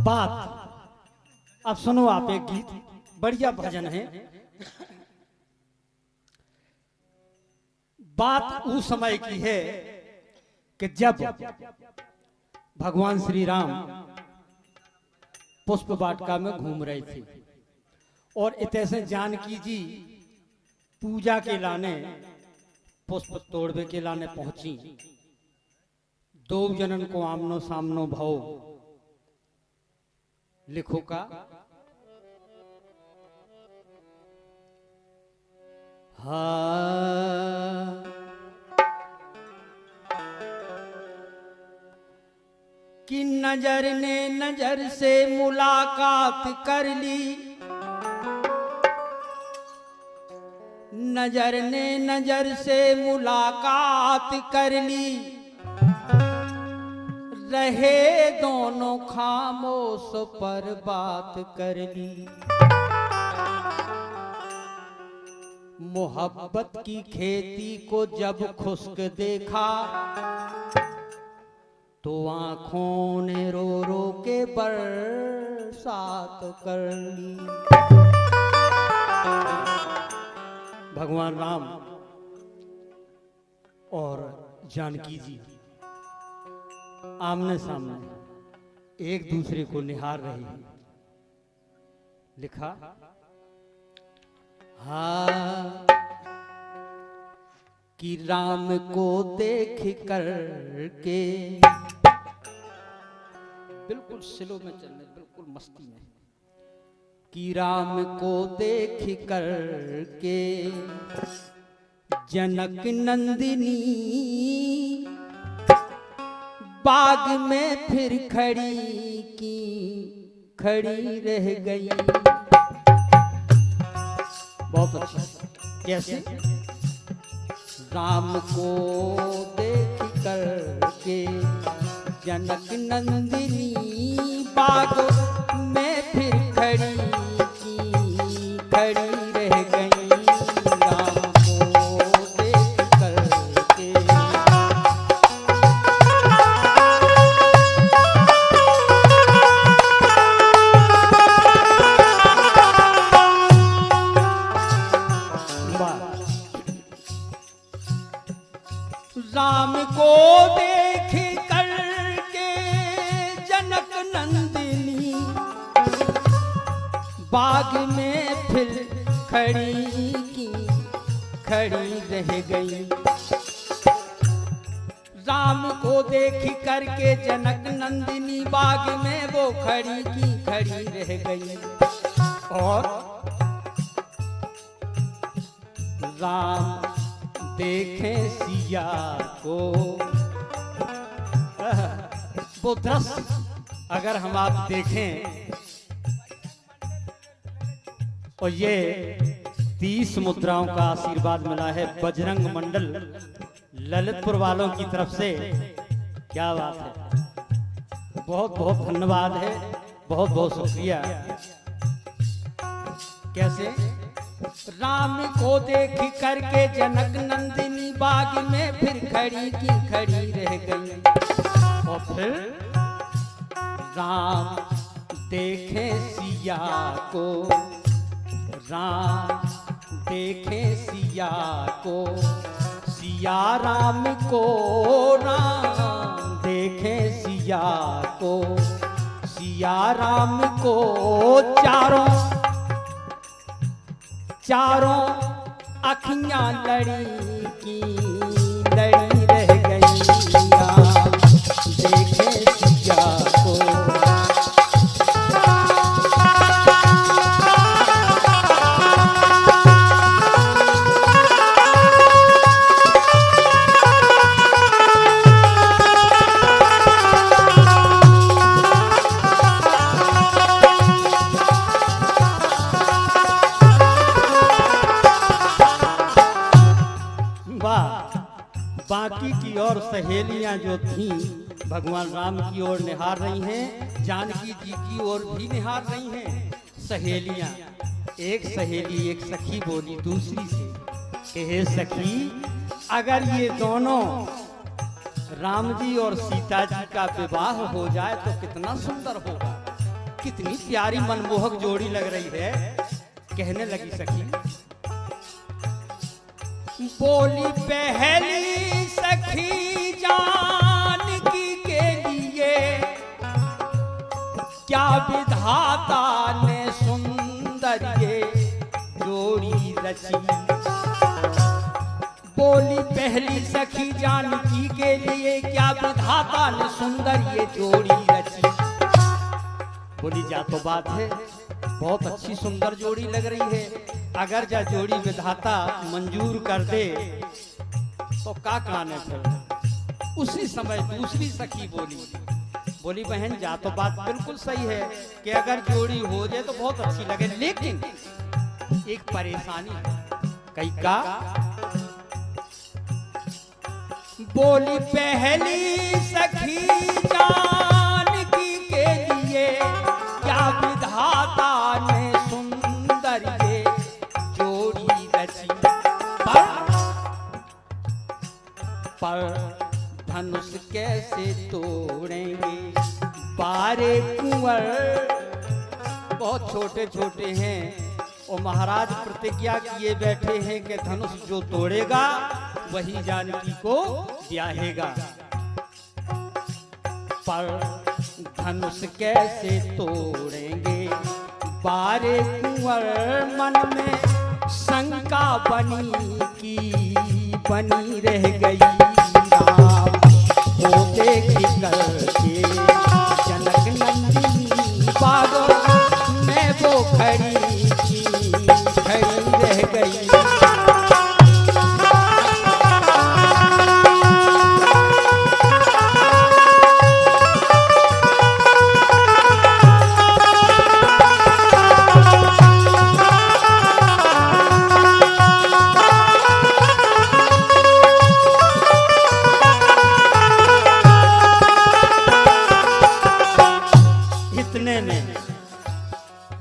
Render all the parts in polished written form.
बात अब सुनो आप, एक गीत बढ़िया भजन है। बात उस समय की है कि जब भगवान श्री राम पुष्प वाटिका में घूम रहे थे और इतने से जानकी जी पूजा के लाने पुष्प तोड़वे के लाने पहुंची। दो जनन को आमनो सामनो भाव लिखो का कि नजर ने नजर से मुलाकात कर ली, नजर ने नजर से मुलाकात कर ली, रहे दोनों खामोश पर बात कर ली। मोहब्बत की खेती को जब खुश्क देखा तो आंखों ने रो रो के बरसात कर ली। भगवान राम और जानकी जी आमने सामने एक दूसरे को निहार रही है। लिखा कि राम को देख कर के, बिल्कुल स्लो में चलने, बिल्कुल मस्ती में, कि राम को देख कर के जनक नंदिनी बाग में फिर खड़ी रह गई। बहुत अच्छा। कैसे? राम को देख कर के जनक नंदिनी बाग में फिर खड़ी रह गई। राम को देख कर के राम को देख कर के जनक नंदिनी बाग में फिर खड़ी रह गई। राम को देख कर के जनक नंदिनी बाग में वो खड़ी रह गई। और राम देखे सिया को, वो दृश्य अगर हम आप देखें और ये 30 मुद्राओं का आशीर्वाद मिला है बजरंग मंडल ललितपुर वालों की तरफ से। क्या बात है, बहुत बहुत धन्यवाद है, बहुत बहुत शुक्रिया। कैसे? राम को देख करके जनक नंदिनी बाग में फिर खड़ी रह गई। और फिर राम देखे सिया को, राम देखे सिया को, सिया राम को, राम देखे सिया को, सिया राम को, चारों अखियां लड़ी रह गई। राम देखे सिया को, बाकी की और सहेलियां जो थीं भगवान राम की ओर निहार रही हैं, जानकी जी की ओर भी निहार रही हैं। सहेलियां, एक सहेली एक सखी बोली दूसरी से कि हे सखी, अगर ये दोनों राम जी और सीता जी का विवाह हो जाए तो कितना सुंदर होगा। कितनी प्यारी मनमोहक जोड़ी लग रही है। कहने लगी सखी, बोली पहली सखी जानकी के लिए क्या विधाता ने सुंदर ये जोड़ी रची। बोली पहली सखी जानकी के लिए क्या विधाता ने सुंदर ये जोड़ी रची। बोली जा तो बात है, बहुत अच्छी सुंदर जोड़ी लग रही है। अगर जा जोड़ी विधाता मंजूर कर दे तो का काने फिर। उसी समय दूसरी सखी बोली बहन जा तो बात बिल्कुल सही है कि अगर जोड़ी हो जाए तो बहुत अच्छी लगे, लेकिन एक परेशानी है। कई का बोली पहली सखी जानकी के लिए क्या विधाता ने सुंदर ये जोड़ी रची। पर धनुष कैसे तोड़ेंगे बारे कुंवर। बहुत छोटे छोटे हैं और महाराज प्रतिज्ञा किए बैठे हैं कि धनुष जो तोड़ेगा वही जानकी को ब्याहेगा। पर धनुष कैसे तोड़ेंगे बारे कुंवर, मन में शंका बनी रह गई। राम को देख करके जनक नंदिनी बागो मैं वो खड़ी रह गई।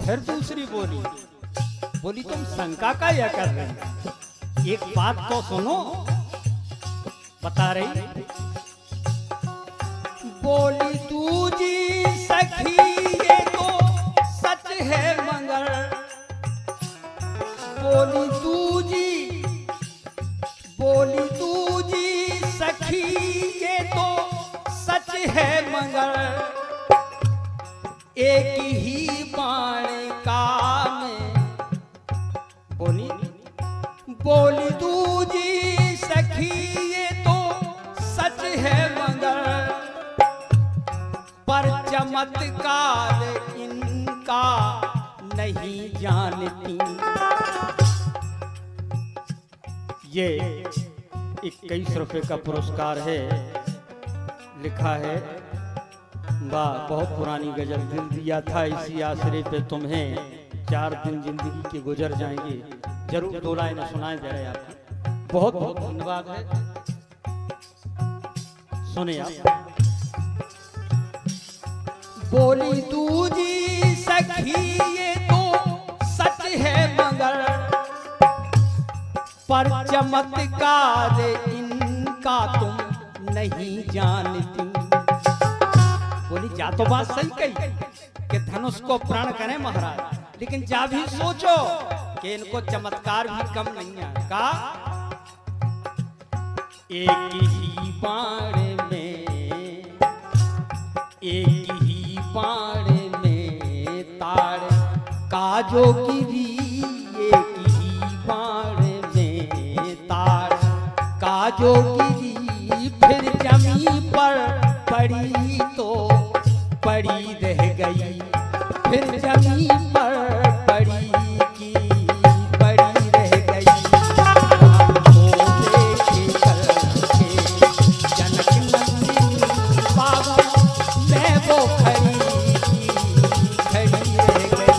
फिर दूसरी बोली तुम शंका का यह कर रहे हो, एक बात तो सुनो। बता रही बोली दूजी सखी ये तो सच है मगर। बोली दूजी सखी ये तो सच है मगर एक ही बाण का मैं। बोली दूजी सखी ये तो सच है मगर पर चमत्कार इनका नहीं जानती। ये 21 रुपए का पुरस्कार है। लिखा है वाह, बहुत पुरानी गजल। दिल दिया था इसी आसरे पे तुम्हें, 4 दिन जिंदगी के गुजर जाएंगे। जरूर 2 लाइन सुनाए जा रहे आपको। बहुत बहुत धन्यवाद है। सुने आप। बोली दूजी सखी ये तो सच है मगर पर चमत्कार इनका तुम नहीं जानती। बोली जा तो बात सही कही कि धनुष को प्राण करें महाराज, लेकिन जा भी सोचो कि इनको चमत्कार भी कम नहीं है। का एक ही बाण में तार काजो गिरी। एक ही बाण में तार काजो गिरी, फिर जमी पर पड़ी तो पड़ी रह गई। फिर जमी पर पड़ी की पड़ी रह गई। जनक नंदिनी बाबा मैं वो खड़ी रह गई।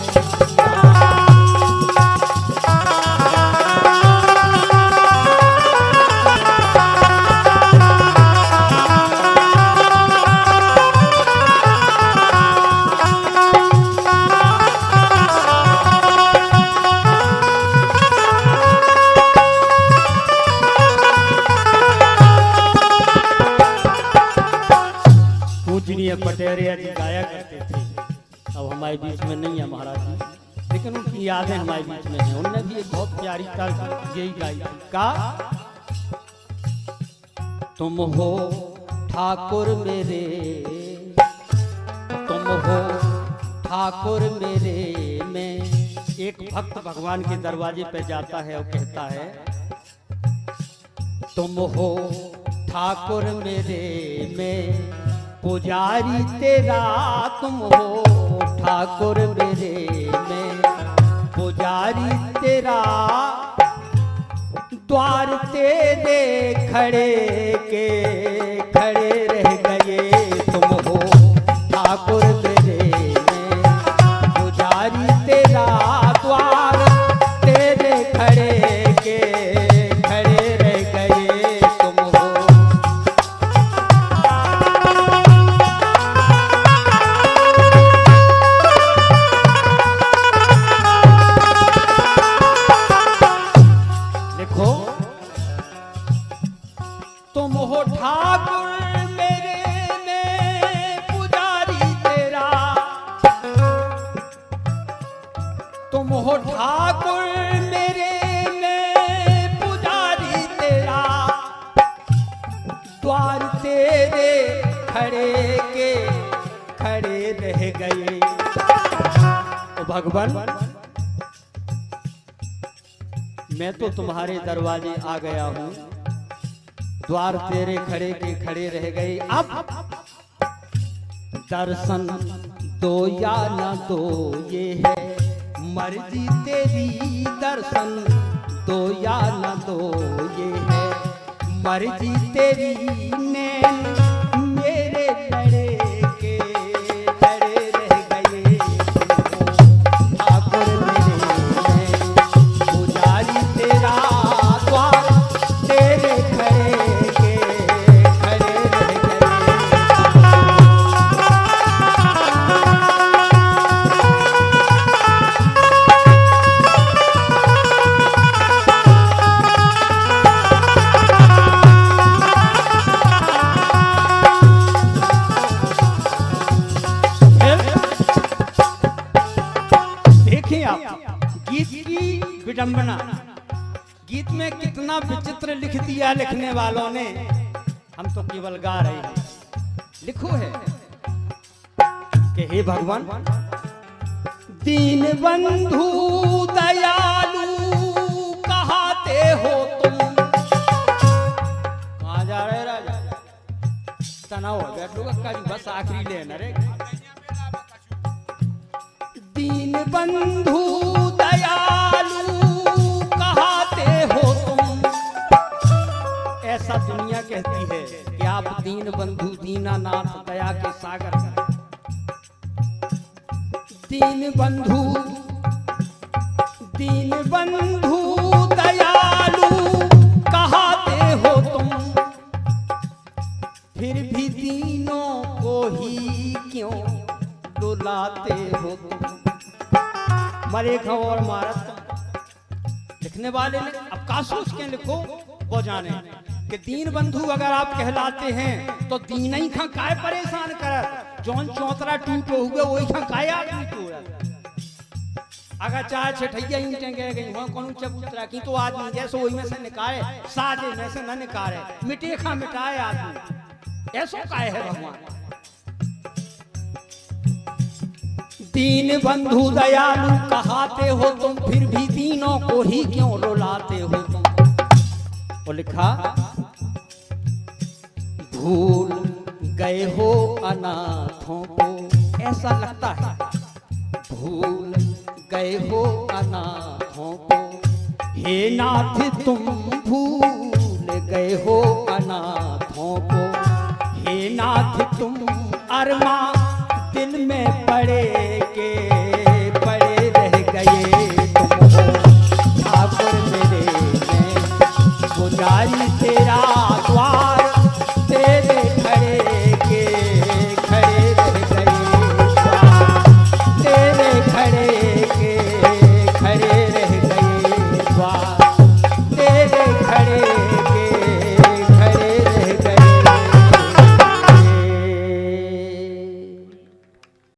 अब हमारे बीच में नहीं है महाराज जी, लेकिन उनकी यादें हमारे बीच में हैं। उनने भी एक बहुत प्यारी तर्ज यही गाई का, तुम हो ठाकुर मेरे, तुम हो ठाकुर मेरे में। एक भक्त भगवान के दरवाजे पे जाता है और कहता है, तुम हो ठाकुर मेरे में पुजारी तेरा, तुम हो ठाकुर मेरे में पुजारी तेरा। द्वार तेरे खड़े के खड़े रह गए, तुम हो ठाकुर मेरे में पुजारी तेरा। द्वार तेरे खड़े के खड़े रह गए, तुम हो। देखो, तुम हो ठाकुर मेरे में पुजारी तेरा, तुम हो ठाकुर मेरे में पुजारी तेरा। द्वार तेरे खड़े के खड़े रह गए। ओ भगवान, मैं तो तुम्हारे दरवाजे आ गया हूं, द्वार तेरे खड़े के खड़े रह गए। अब दर्शन दो या न दो ये है मर्जी तेरी, दर्शन दो या न दो ये है मर्जी तेरी। नैन मेरे लड़े के लड़े रह गए, ठाकुर मेरे में पुजारी तेरा। द्वार तेरे खड़े के खड़े रह गए। देखिए आप गीत की विडंबना, गीत में कितना विचित्र लिख दिया लिखने वालों ने। हम तो केवल गा रहे हैं। लिखो है कि हे भगवान, दीन बंधु दयालु कहाते हो तुम। कहाँ जा रहे राजा? तनाव बैठो बस आखिरी लेना रे। दीन बंधु दयालु कहाते हो तुम। ऐसा दुनिया कहती है कि आप दीन बंधु दीनानाथ दया के सागर हैं। दीन बंधु दयालु कहाते हो तुम। फिर भी दीनों को ही क्यों रुलाते हो तुम। मरे खाओ और मारत। लिखने वाले ने अब का सोच के लिखो वो जाने कि दीन बंधु अगर आप कहलाते हैं तो दीन ही खा काय परेशान करत। जौन चौतरा टूटो हुए वही खा काय आदमी टूटत। अगर चाहे छठैया ईंटें गए गई वहां कौन चबूतरा की तो आदमी जैसे वही में से निकाले, साजे में से न निकाले, मिटे खा मिटाए आदमी। ऐसो काय है भगवान। दीन बंधु दयालु कहाते हो तुम, फिर भी दीनों को ही क्यों रुलाते हो तुम। और लिखा, भूल गए हो अनाथों को। ऐसा लगता है भूल गए हो अनाथों को। हे नाथ तुम भूल गए हो अनाथों को। हे नाथ तुम अरमा दिल में पड़े के